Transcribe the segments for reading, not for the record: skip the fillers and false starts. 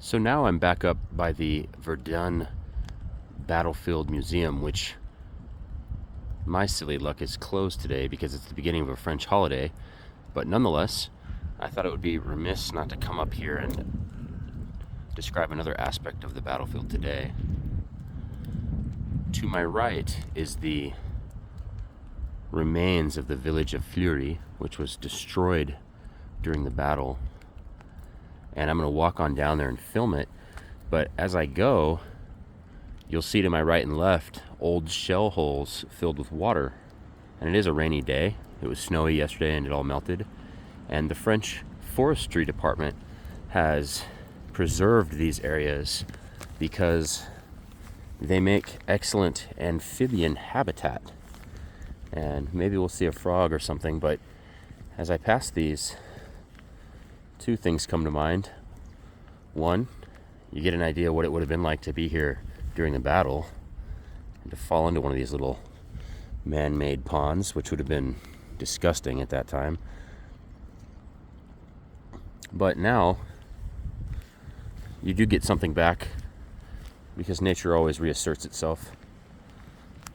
So now I'm back up by the Verdun Battlefield Museum, which my silly luck is closed today because it's the beginning of a French holiday. But nonetheless, I thought it would be remiss not to come up here and describe another aspect of the battlefield today. To my right is the remains of the village of Fleury, which was destroyed during the battle. And I'm going to walk on down there and film it. But as I go, you'll see to my right and left old shell holes filled with water. And it is a rainy day. It was snowy yesterday and it all melted. And the French forestry department has preserved these areas because they make excellent amphibian habitat. And maybe we'll see a frog or something, but as I pass these, two things come to mind. One, you get an idea what it would have been like to be here during the battle and to fall into one of these little man-made ponds, which would have been disgusting at that time. But now you do get something back because nature always reasserts itself.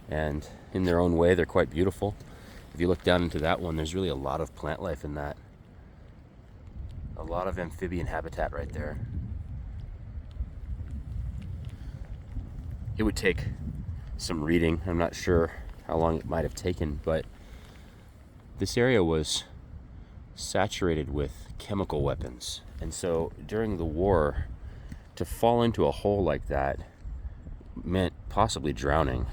And in their own way, they're quite beautiful. If you look down into that one, there's really a lot of plant life in that. A lot of amphibian habitat right there. It would take some reading. I'm not sure how long it might have taken, but this area was saturated with chemical weapons. And so during the war, to fall into a hole like that meant possibly drowning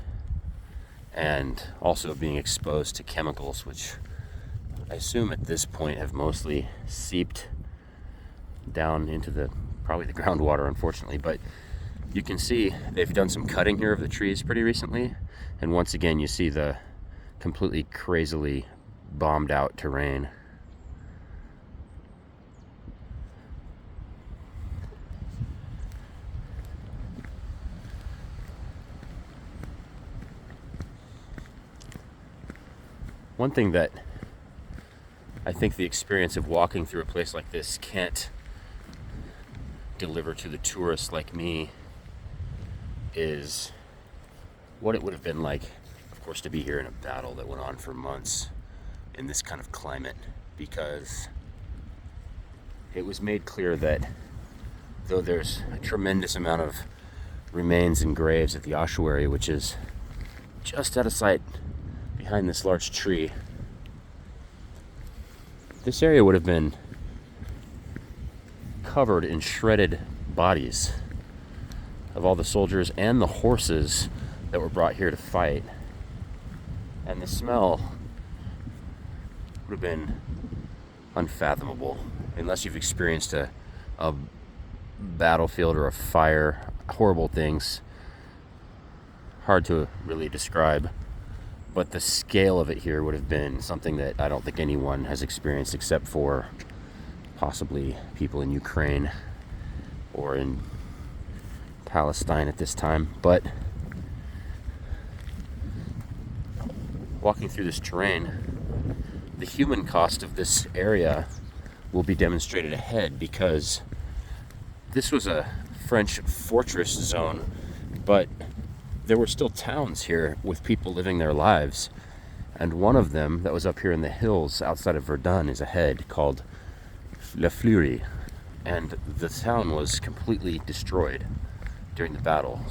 and also being exposed to chemicals, which I assume at this point have mostly seeped down into probably the groundwater, unfortunately. But you can see they've done some cutting here of the trees pretty recently, and once again you see the completely crazily bombed out terrain. One thing that I think the experience of walking through a place like this can't deliver to the tourist like me is what it would have been like, of course, to be here in a battle that went on for months in this kind of climate, because it was made clear that though there's a tremendous amount of remains and graves at the ossuary, which is just out of sight behind this large tree, this area would have been covered in shredded bodies of all the soldiers and the horses that were brought here to fight. And the smell would have been unfathomable unless you've experienced a battlefield or a fire. Horrible things, hard to really describe. But the scale of it here would have been something that I don't think anyone has experienced except for possibly people in Ukraine or in Palestine at this time. But walking through this terrain, the human cost of this area will be demonstrated ahead, because this was a French fortress zone, but there were still towns here with people living their lives. And one of them that was up here in the hills outside of Verdun is ahead, called Fleury. And the town was completely destroyed during the battle,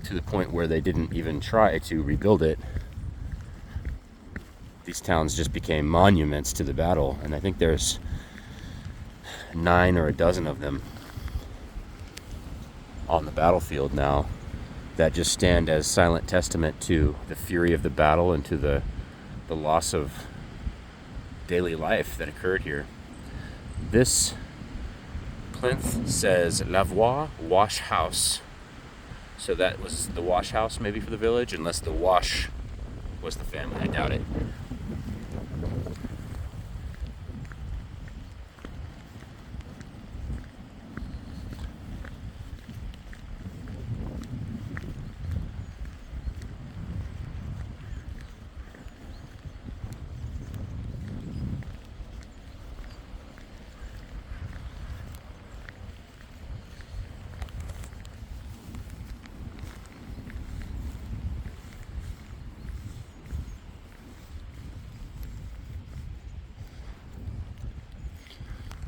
to the point where they didn't even try to rebuild it. These towns just became monuments to the battle, and I think there's 9 or a dozen of them on the battlefield now that just stand as silent testament to the fury of the battle and to the loss of daily life that occurred here. This plinth says Lavoie Wash House. So that was the wash house maybe for the village, unless the wash was the family. I doubt it.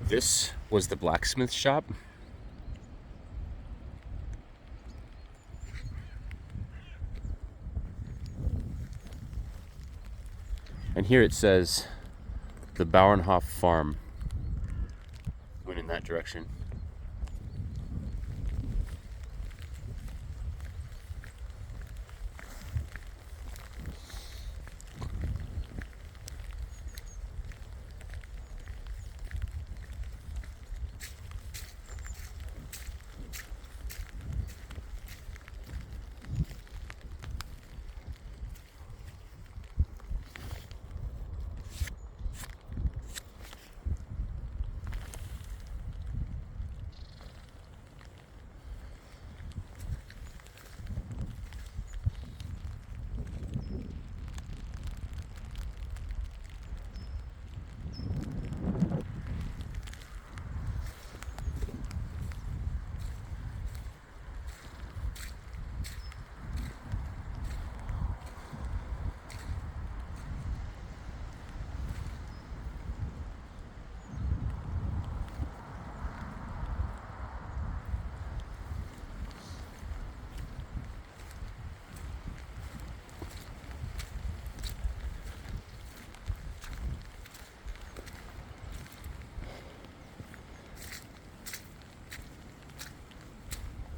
This was the blacksmith shop. And here it says the Bauernhof farm. Went in that direction.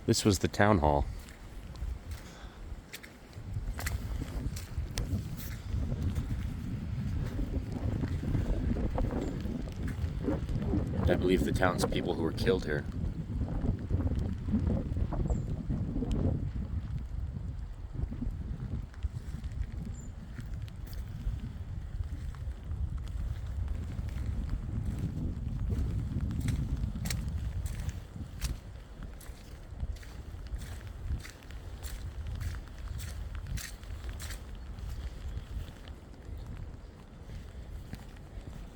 This was the town hall. And I believe the townspeople who were killed here.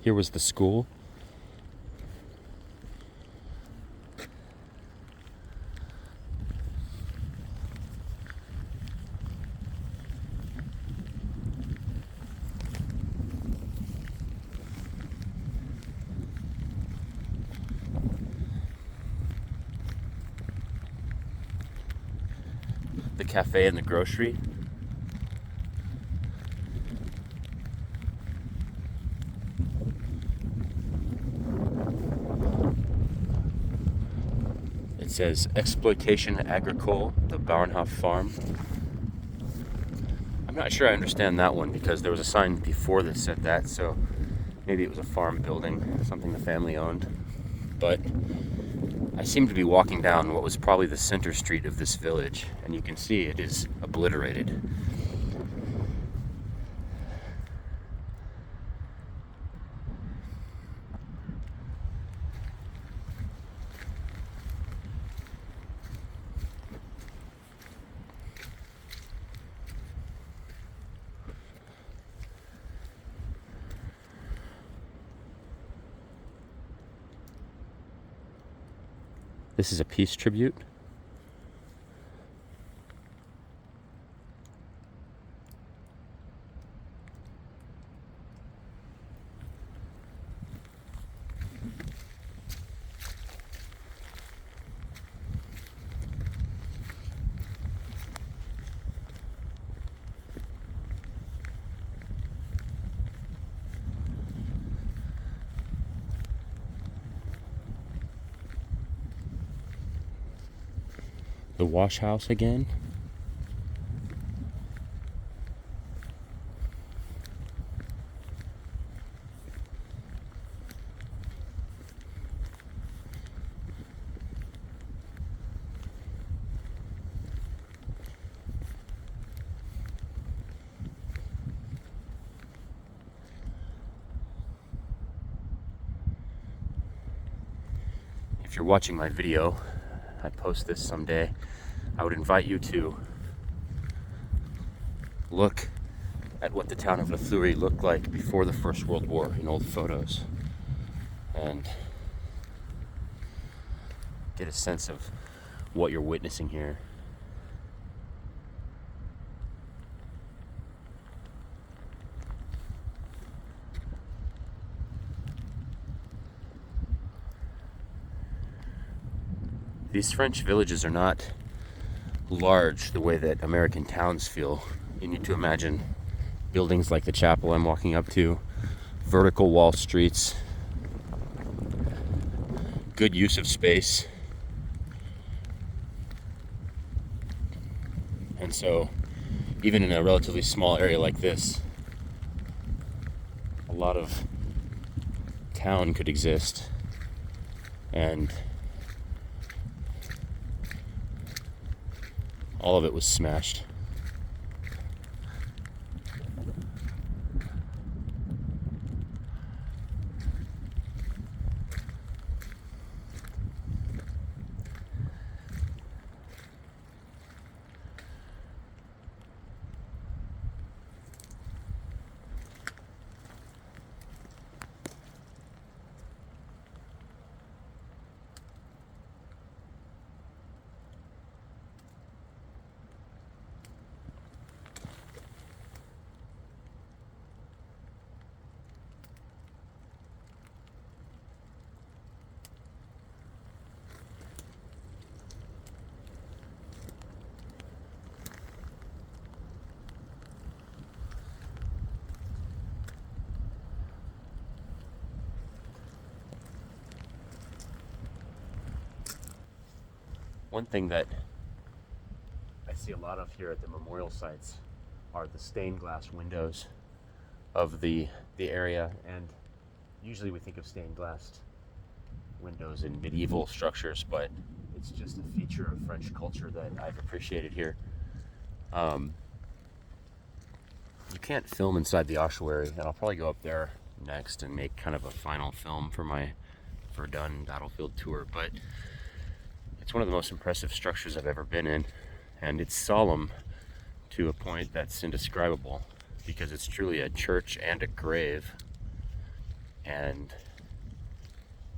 Here was the school. The cafe and the grocery. It says exploitation agricole, the Bauernhof farm. I'm not sure I understand that one because there was a sign before that said that, so maybe it was a farm building, something the family owned. But I seem to be walking down what was probably the center street of this village, and you can see it is obliterated. This is a peace tribute. The wash house again. If you're watching my video, I post this someday, I would invite you to look at what the town of Fleury looked like before the First World War in old photos and get a sense of what you're witnessing here. These French villages are not large the way that American towns feel. You need to imagine buildings like the chapel I'm walking up to, vertical wall streets, good use of space. And so, even in a relatively small area like this, a lot of town could exist. And all of it was smashed. One thing that I see a lot of here at the memorial sites are the stained glass windows of the area, and usually we think of stained glass windows in medieval structures, but it's just a feature of French culture that I've appreciated here. You can't film inside the ossuary, and I'll probably go up there next and make kind of a final film for my Verdun battlefield tour, but it's one of the most impressive structures I've ever been in, and it's solemn to a point that's indescribable, because it's truly a church and a grave and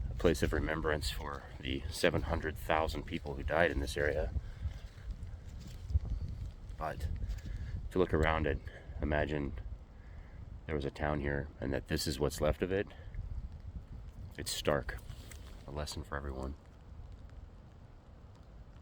a place of remembrance for the 700,000 people who died in this area. But to look around and imagine there was a town here and that this is what's left of it, it's stark. A lesson for everyone.